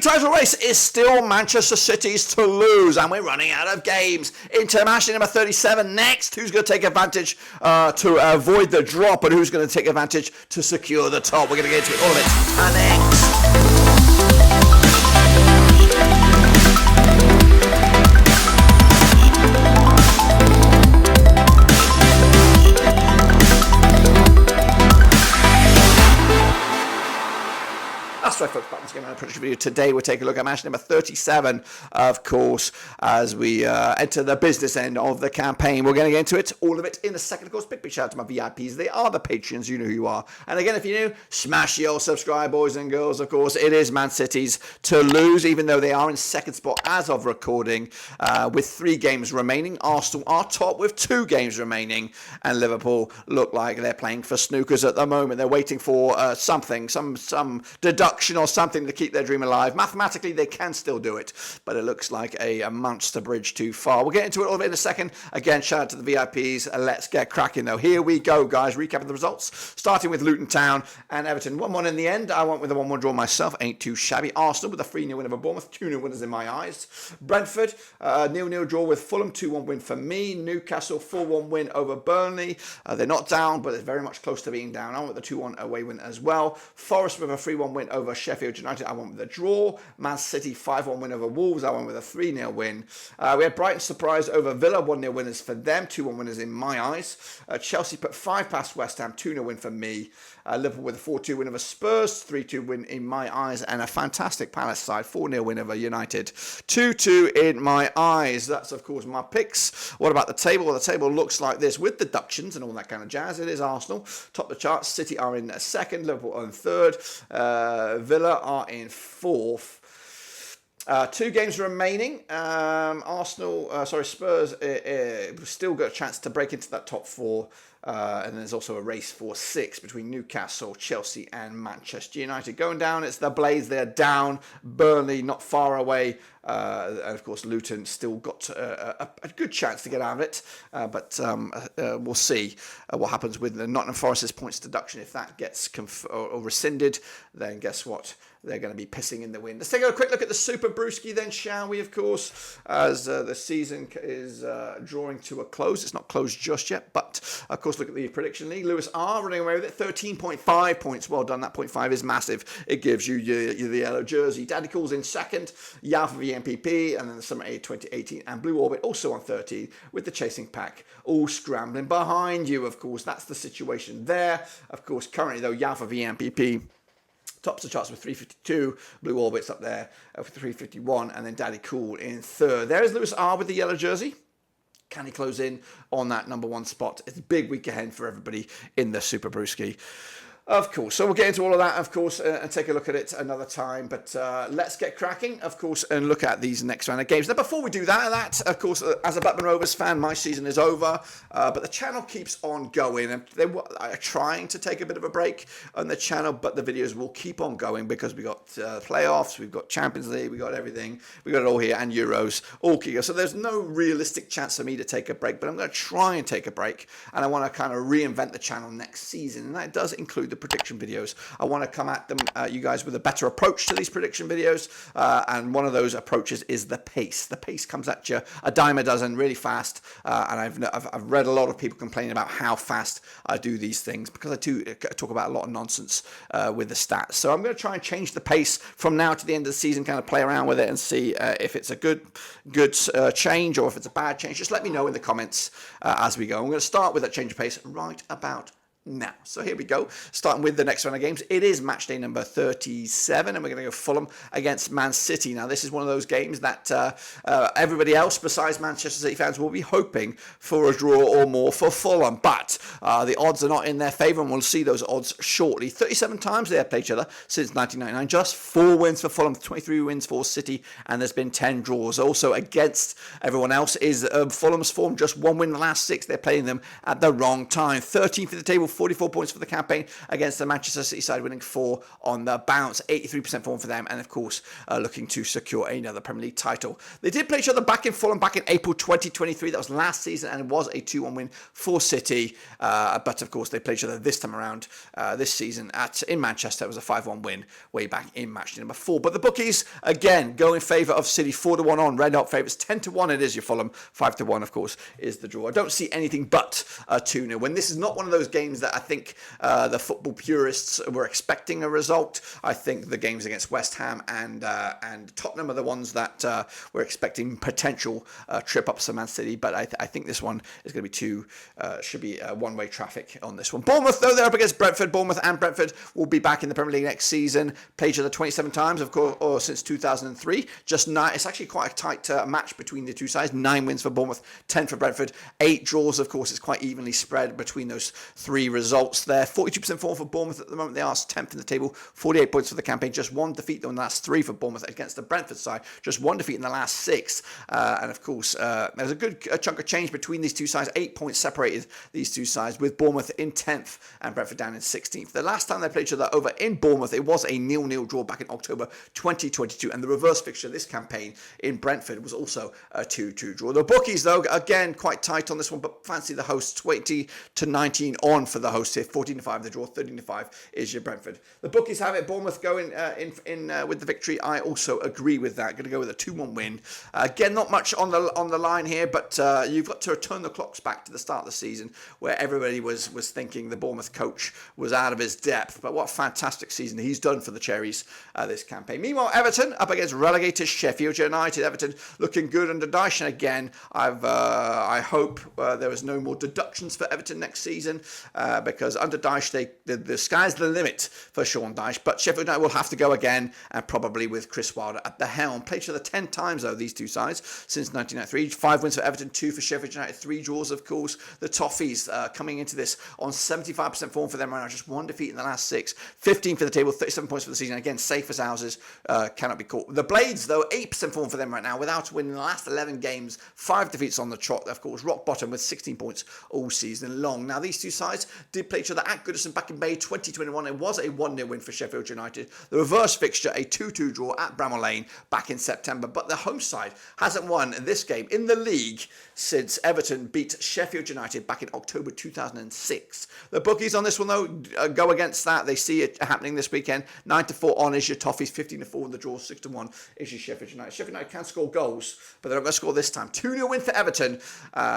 title race is still Manchester City's to lose, and we're running out of games. Into Matchday number 37 next. Who's going to take advantage to avoid the drop, and who's going to take advantage to secure the top? We're going to get into all of it next. That's right, folks. Back to prediction video. Today we're taking a look at match number 37, of course, as we enter the business end of the campaign. We're going to get into it, all of it, in a second. Of course, big shout out to my VIPs. They are the Patreons. You know who you are. And again, if you're new, smash the old subscribe, boys and girls. Of course, it is Man City's to lose, even though they are in second spot as of recording, with 3 games remaining. Arsenal are top with 2 games remaining, and Liverpool look like they're playing for snookers at the moment. They're waiting for something, some deduction or something to keep their dream alive. Mathematically, they can still do it, but it looks like a monster bridge too far. We'll get into it all of it in a second. Again, shout out to the VIPs. Let's get cracking, though. Here we go, guys. Recapping the results, starting with Luton Town and Everton. 1-1 in the end. I went with a 1-1 draw myself. Ain't too shabby. Arsenal with a 3-0 win over Bournemouth. 2-0 winners in my eyes. Brentford, 0-0 draw with Fulham. 2-1 win for me. Newcastle, 4-1 win over Burnley. They're not down, but it's very much close to being down. I went with the 2-1 away win as well. Forest with a 3-1 win over Sheffield United. I went with a draw. Man City 5-1 win over Wolves. I went with a 3-0 win. We had Brighton surprise over Villa. 1-0 winners for them. 2-1 winners in my eyes. Chelsea put 5 past West Ham. 2-0 win for me. Liverpool with a 4-2 win over Spurs. 3-2 win in my eyes. And a fantastic Palace side. 4-0 win over United. 2-2 in my eyes. That's, of course, my picks. What about the table? Well, the table looks like this with deductions and all that kind of jazz. It is Arsenal top the charts. City are in second. Liverpool are in third. Villa are in fourth. 2 games remaining. Spurs still got a chance to break into that top 4. And there's also a race for 6 between Newcastle, Chelsea and Manchester United. Going down, it's the Blades. They're down. Burnley not far away. And of course, Luton still got a good chance to get out of it. But we'll see what happens with the Nottingham Forest's points deduction. If that gets or rescinded, then guess what? They're going to be pissing in the wind. Let's take a quick look at the Super Brewski then, shall we, of course, as the season is drawing to a close. It's not closed just yet, but, of course, look at the prediction league. Lewis R. running away with it, 13.5 points. Well done. That 0.5 is massive. It gives you the yellow jersey. Daddy Cool's in second. Yao for the MPP, and then the Summer 8 2018, and Blue Orbit also on 13 with the Chasing Pack all scrambling behind you, of course. That's the situation there. Of course, currently, though, Yao for the MPP tops the charts with 352, Blue Orbit's up there with 351, and then Daddy Cool in third. There is Lewis R with the yellow jersey. Can he close in on that number 1 spot? It's a big week ahead for everybody in the Super Brewski. Of course. So we'll get into all of that, of course, and take a look at it another time. But let's get cracking, of course, and look at these next round of games. Now, before we do that, of course, as a Blackburn Rovers fan, my season is over. But the channel keeps on going. And they are trying to take a bit of a break on the channel, but the videos will keep on going because we've got playoffs, we've got Champions League, we've got everything. We've got it all here, and Euros, all key. So there's no realistic chance for me to take a break, but I'm going to try and take a break. And I want to kind of reinvent the channel next season. And that does include the prediction videos. I want to come at them, you guys, with a better approach to these prediction videos, and one of those approaches is the pace. The pace comes at you a dime a dozen, really fast, and I've read a lot of people complaining about how fast I do these things because I do talk about a lot of nonsense with the stats. So I'm going to try and change the pace from now to the end of the season, kind of play around with it and see if it's a good change or if it's a bad change. Just let me know in the comments as we go. I'm going to start with that change of pace right about now. So here we go, starting with the next round of games. It is match day number 37, and we're going to go Fulham against Man City. Now, this is one of those games that everybody else besides Manchester City fans will be hoping for a draw or more for Fulham, but the odds are not in their favour, and we'll see those odds shortly. 37 times they have played each other since 1999, just 4 wins for Fulham, 23 wins for City, and there's been 10 draws. Also against everyone else is Fulham's form, just 1 win in the last 6. They're playing them at the wrong time. 13th for the table 44 points for the campaign against the Manchester City side, winning 4 on the bounce. 83% form for them, and of course, looking to secure another Premier League title. They did play each other back in Fulham back in April 2023. That was last season, and it was a 2-1 win for City. But of course, they played each other this time around, this season in Manchester. It was a 5-1 win way back in match number 4. But the bookies, again, go in favour of City. 4-1 on, red hot favourites. 10-1 it is your Fulham. 5-1, of course, is the draw. I don't see anything but a 2-0 win. This is not one of those games that I think the football purists were expecting a result. I think the games against West Ham and Tottenham are the ones that we're expecting potential trip-ups for Man City. But I think this one is going to be should be one-way traffic on this one. Bournemouth, though, they're up against Brentford. Bournemouth and Brentford will be back in the Premier League next season. Played each other 27 times, of course, or since 2003. Just 9. It's actually quite a tight match between the two sides. 9 wins for Bournemouth, 10 for Brentford. 8 draws, of course. It's quite evenly spread between those 3 results there. 42% form for Bournemouth at the moment. They are 10th in the table. 48 points for the campaign. Just 1 defeat though in the last 3 for Bournemouth against the Brentford side. Just 1 defeat in the last 6. And of course, there's a good chunk of change between these two sides. 8 points separated these two sides, with Bournemouth in 10th and Brentford down in 16th. The last time they played each other over in Bournemouth, it was a 0-0 draw back in October 2022. And the reverse fixture this campaign in Brentford was also a 2-2 draw. The bookies, though, again, quite tight on this one, but fancy the hosts. 20-19 on for the hosts here. 14-5 the draw. 13-5 is your Brentford. The bookies have it. Bournemouth going in with the victory. I also agree with that. Going to go with a 2-1 win. Again, not much on the line here, but you've got to turn the clocks back to the start of the season, where everybody was thinking the Bournemouth coach was out of his depth. But what a fantastic season he's done for the Cherries this campaign. Meanwhile, Everton up against relegated Sheffield United. Everton looking good under Dyche, and again, I hope there is no more deductions for Everton next season, because under Dyche, the sky's the limit for Sean Dyche. But Sheffield United will have to go again, and probably with Chris Wilder at the helm. Played each other 10 times, though, these two sides, since 1993. 5 wins for Everton, 2 for Sheffield United, 3 draws, of course. The Toffees coming into this on 75% form for them right now. Just 1 defeat in the last 6. 15 for the table, 37 points for the season. Again, safe as houses, cannot be caught. The Blades, though, 8% form for them right now, without a win in the last 11 games. 5 defeats on the trot, of course. Rock bottom with 16 points all season long. Now, these two sides did play each other at Goodison back in May 2021. It was a 1-0 win for Sheffield United. The reverse fixture, a 2-2 draw at Bramall Lane back in September. But the home side hasn't won this game in the league since Everton beat Sheffield United back in October 2006. The bookies on this one, though, go against that. They see it happening this weekend. 9-4 on is your Toffees. 15-4 in the draw. 6-1 is your Sheffield United. Sheffield United can score goals, but they're not going to score this time. 2-0 win for Everton.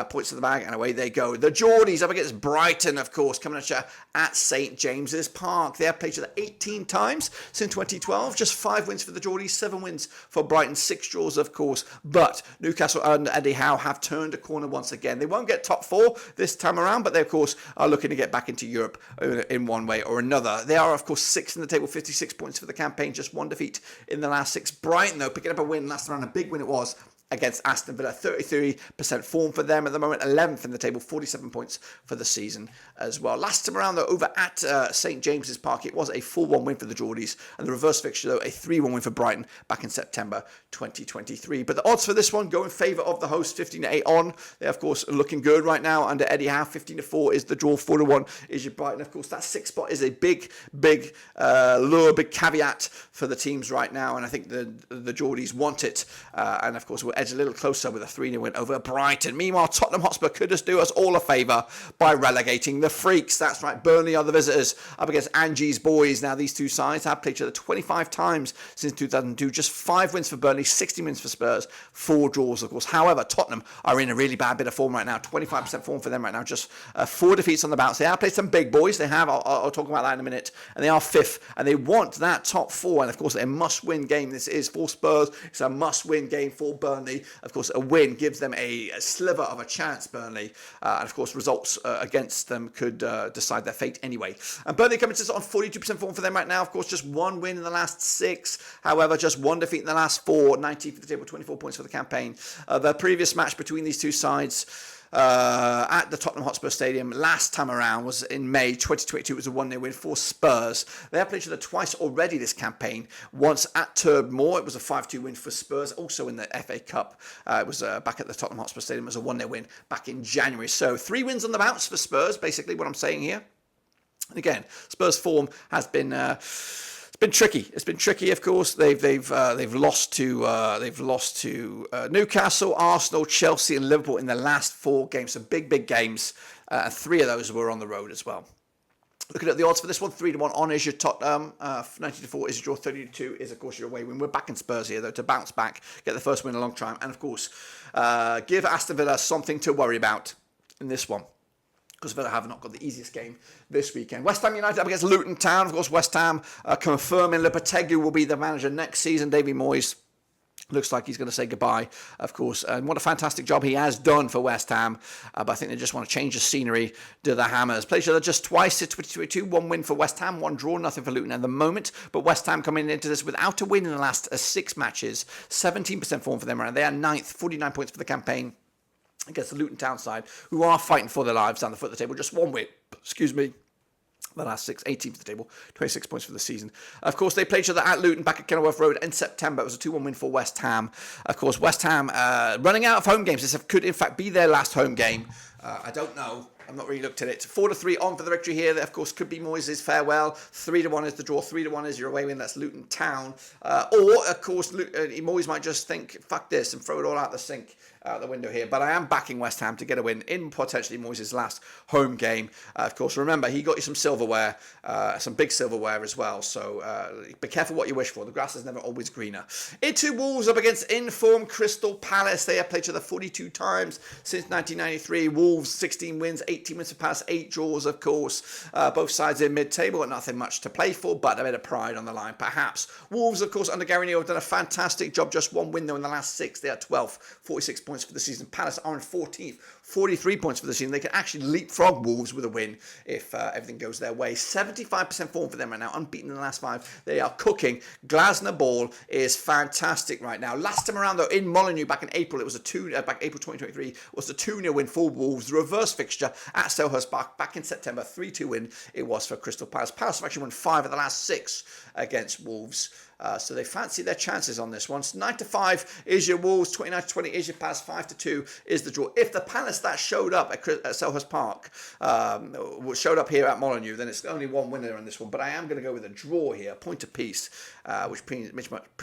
Points to the bag, and away they go. The Geordies up against Brighton, of course, coming at you at St James's Park. They have played each other 18 times since 2012. Just 5 wins for the Geordies, 7 wins for Brighton, 6 draws, of course. But Newcastle and Eddie Howe have turned a corner once again. They won't get top 4 this time around, but they, of course, are looking to get back into Europe in one way or another. They are, of course, 6th in the table, 56 points for the campaign, just 1 defeat in the last 6. Brighton, though, picking up a win last round, a big win it was, against Aston Villa. 33% form for them at the moment, 11th in the table, 47 points for the season as well. Last time around, though, over at St James's Park, it was a 4-1 win for the Geordies, and the reverse fixture, though, a 3-1 win for Brighton back in September 2023. But the odds for this one go in favour of the host, 15-8 on. They're, of course, looking good right now under Eddie Howe. 15-4 is the draw, 4-1 is your Brighton. Of course, that 6th spot is a big lure, big caveat for the teams right now, and I think the Geordies want it, and of course, we'll edge a little closer with a 3-0 win over Brighton. Meanwhile, Tottenham Hotspur could just do us all a favour by relegating the Freaks. That's right, Burnley are the visitors up against Angie's boys. Now, these two sides have played each other 25 times since 2002. Just 5 wins for Burnley, 16 wins for Spurs, 4 draws, of course. However, Tottenham are in a really bad bit of form right now. 25% form for them right now. Just 4 defeats on the bounce. They have played some big boys. They have. I'll talk about that in a minute. And they are 5th, and they want that top 4. And of course, a must-win game. This is for Spurs. It's a must-win game for Burnley. Of course, a win gives them a sliver of a chance, Burnley. And of course, results against them could decide their fate anyway. And Burnley coming to on 42% form for them right now. Of course, just 1 win in the last 6. However, just 1 defeat in the last 4. 19 for the table, 24 points for the campaign. The previous match between these two sides at the Tottenham Hotspur Stadium last time around was in May 2022. It was a 1-0 win for Spurs. They have played each other twice already this campaign. Once at Turb Moor, it was a 5-2 win for Spurs. Also in the FA Cup, it was back at the Tottenham Hotspur Stadium. It was a 1-0 win back in January. So 3 wins on the bounce for Spurs, basically what I'm saying here. And again, Spurs' form has been it's been tricky. It's been tricky, of course. They've lost to Newcastle, Arsenal, Chelsea, and Liverpool in the last 4 games. So big games. 3 of those were on the road as well. Looking at the odds for this one, 3-1 on is your Tottenham, 90-4 is your draw, 30-2 is of course your away win. We're back in Spurs here though to bounce back, get the first win in a long time, and of course give Aston Villa something to worry about in this one, because Villa have not got the easiest game this weekend. West Ham United up against Luton Town. Of course, West Ham confirming Lopetegui will be the manager next season. Davy Moyes looks like he's going to say goodbye, of course. And what a fantastic job he has done for West Ham. But I think they just want to change the scenery to the Hammers. Played each other just twice at 2022. 1 win for West Ham, 1 draw, nothing for Luton at the moment. But West Ham coming into this without a win in the last 6 matches. 17% form for them right now. They are 9th, 49 points for the campaign against the Luton Town side, who are fighting for their lives down the foot of the table. Just 1 win, the last 6, 18 for the table, 26 points for the season. Of course, they played each other at Luton back at Kenilworth Road in September. It was a 2-1 win for West Ham. Of course, West Ham running out of home games. This could, in fact, be their last home game. I don't know. I've not really looked at it. 4-3 on for the victory here. That, of course, could be Moyes' farewell. 3-1 is the draw. 3-1 is your away win. That's Luton Town. Or, of course, Moyes might just think, fuck this, and throw it all out the sink. Out the window here, but I am backing West Ham to get a win in potentially Moyes' last home game. Of course, remember, he got you some silverware, some big silverware as well, so be careful what you wish for. The grass is never always greener. Into Wolves up against informed Crystal Palace. They have played each other 42 times since 1993. Wolves 16 wins, 18 wins for Palace, 8 draws, of course. Both sides in mid-table, got nothing much to play for, but a bit of pride on the line, perhaps. Wolves, of course, under Gary Neal have done a fantastic job. Just 1 win, though, in the last 6. They are 12th, 46 points for the season. Palace are in 14th, 43 points for the season. They can actually leapfrog Wolves with a win if everything goes their way. 75% form for them right now, unbeaten in the last 5. They are cooking. Glasner ball is fantastic right now. Last time around, though, in Molineux back in April, it was back April 2023, was a 2-0 win for Wolves. The reverse fixture at Selhurst Park back in September, 3-2 win it was for Crystal Palace. Palace have actually won 5 of the last 6 against Wolves. So they fancy their chances on this one. So 9-5 is your Wolves, 29-20 is your Palace, 5-2 is the draw. If the Palace that showed up at Selhurst Park showed up here at Molineux, then it's only 1 winner in this one. But I am going to go with a draw here, point apiece, which pretty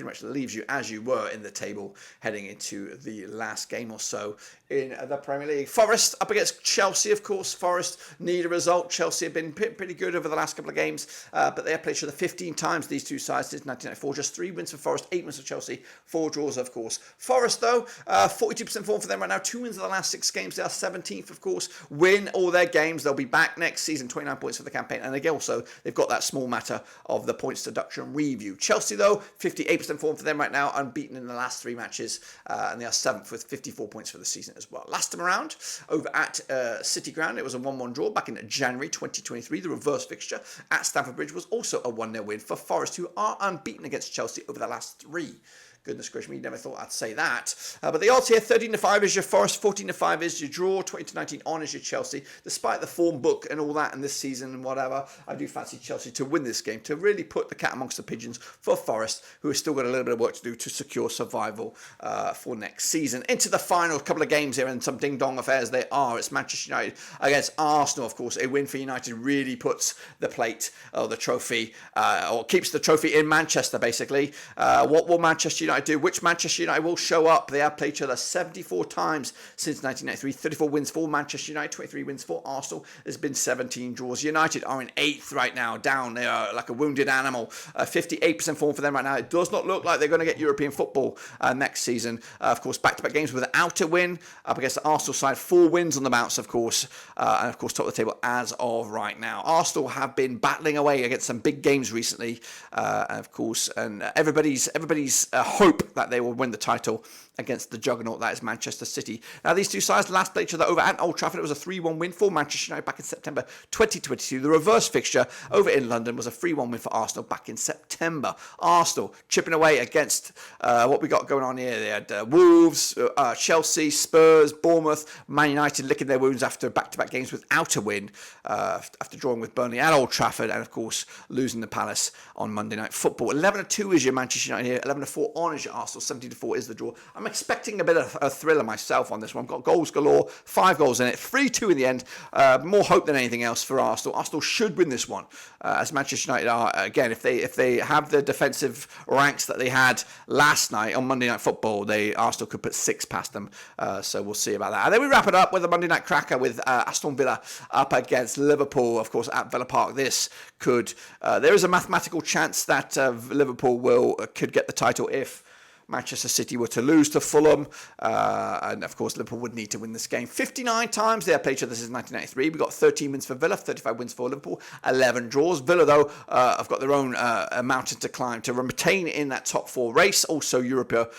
much leaves you as you were in the table heading into the last game or so in the Premier League. Forest up against Chelsea, of course. Forest need a result. Chelsea have been pretty good over the last couple of games, but they have played each other 15 times, these two sides, since 1994. Just 3 wins for Forest, 8 wins for Chelsea, 4 draws, of course. Forest, though, 42% form for them right now. 2 wins in the last 6 games. They are 17th, of course. Win all their games. They'll be back next season, 29 points for the campaign. And again, also, they've got that small matter of the points deduction review. Chelsea, though, 58% form for them right now, unbeaten in the last 3 matches. And they are 7th with 54 points for the season as well. Last time around, over at City Ground, it was a 1-1 draw back in January 2023. The reverse fixture at Stamford Bridge was also a 1-0 win for Forest, who are unbeaten against Chelsea over the last 3. Goodness gracious me, never thought I'd say that. But the odds here, 13-5 is your Forest, 14-5 is your draw, 20-19 on is your Chelsea. Despite the form book and all that in this season and whatever, I do fancy Chelsea to win this game, to really put the cat amongst the pigeons for Forest, who has still got a little bit of work to do to secure survival for next season. Into the final couple of games here, and some ding-dong affairs they are. It's Manchester United against Arsenal, of course. A win for United really puts the plate, or the trophy, or keeps the trophy in Manchester, basically. What will Manchester United do? Which Manchester United will show up? They have played each other 74 times since 1993. 34 wins for Manchester United, 23 wins for Arsenal. There's been 17 draws. United are in 8th right now, down. They are like a wounded animal. 58% form for them right now. It does not look like they're going to get European football next season. Of course, back-to-back games without a win up against the Arsenal side. 4 wins on the bounce, of course. And, of course, top of the table as of right now. Arsenal have been battling away against some big games recently. And, of course, and everybody's hope that they will win the title against the juggernaut that is Manchester City. Now, these two sides last played each other over at Old Trafford. It was a 3-1 win for Manchester United back in September 2022. The reverse fixture over in London was a 3-1 win for Arsenal back in September. Arsenal chipping away against what we got going on here. They had Wolves, Chelsea, Spurs, Bournemouth, Man United licking their wounds after back-to-back games without a win, after drawing with Burnley at Old Trafford, and of course losing the Palace on Monday Night Football. 11-2 is your Manchester United here. 11-4 on Orange at Arsenal, 17-4 is the draw. I'm expecting a bit of a thriller myself on this one. I've got goals galore, 5 goals in it, 3-2 in the end. More hope than anything else for Arsenal. Arsenal should win this one, as Manchester United are, again, if they have the defensive ranks that they had last night on Monday Night Football, Arsenal could put 6 past them. So we'll see about that. And then we wrap it up with a Monday night cracker with Aston Villa up against Liverpool, of course, at Villa Park. This there is a mathematical chance that Liverpool could get the title if Manchester City were to lose to Fulham, and of course Liverpool would need to win this game 59 times. They have played each other since 1993. We've got 13 wins for Villa, 35 wins for Liverpool, 11 draws. Villa, though, have got their own mountain to climb to retain in that top 4 race. Also Europa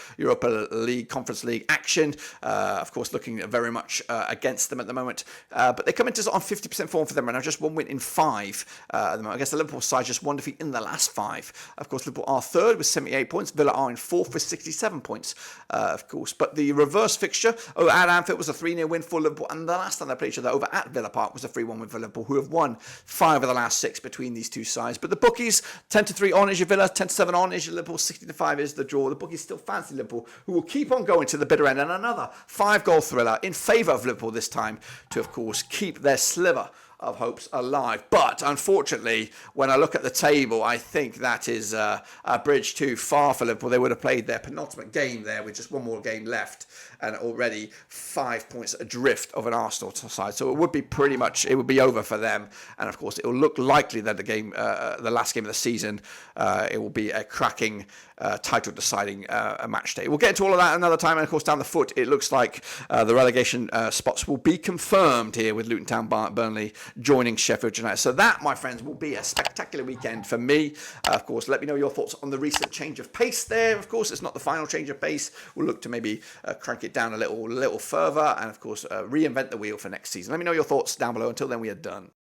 League, Conference League action, of course, looking very much against them at the moment. But they come into on 50% form for them right now, just 1 win in 5 at the moment. I guess the Liverpool side just 1 defeat in the last 5. Of course, Liverpool are 3rd with 78 points. Villa are in 4th with 67 points, of course. But the reverse fixture at Anfield was a 3-0 win for Liverpool, and the last time they played each other over at Villa Park was a 3-1 win for Liverpool, who have won 5 of the last 6 between these two sides. But the bookies, 10-3 on is your Villa, 10-7 on is your Liverpool, 60-5 is the draw. The bookies still fancy Liverpool, who will keep on going to the bitter end, and another 5-goal thriller in favour of Liverpool this time to, of course, keep their sliver of hopes alive. But unfortunately, when I look at the table, I think that is a bridge too far for Liverpool. They would have played their penultimate game there with just one more game left, and already 5 points adrift of an Arsenal side. So it would be over for them. And of course, it will look likely that the last game of the season, it will be a cracking title deciding match day. We'll get into all of that another time. And of course, down the foot, it looks like the relegation spots will be confirmed here with Luton Town, Burnley joining Sheffield United. So that, my friends, will be a spectacular weekend for me. Of course, let me know your thoughts on the recent change of pace there. Of course, it's not the final change of pace. We'll look to maybe crank it down a little further, and of course, reinvent the wheel for next season. Let me know your thoughts down below. Until then, we are done.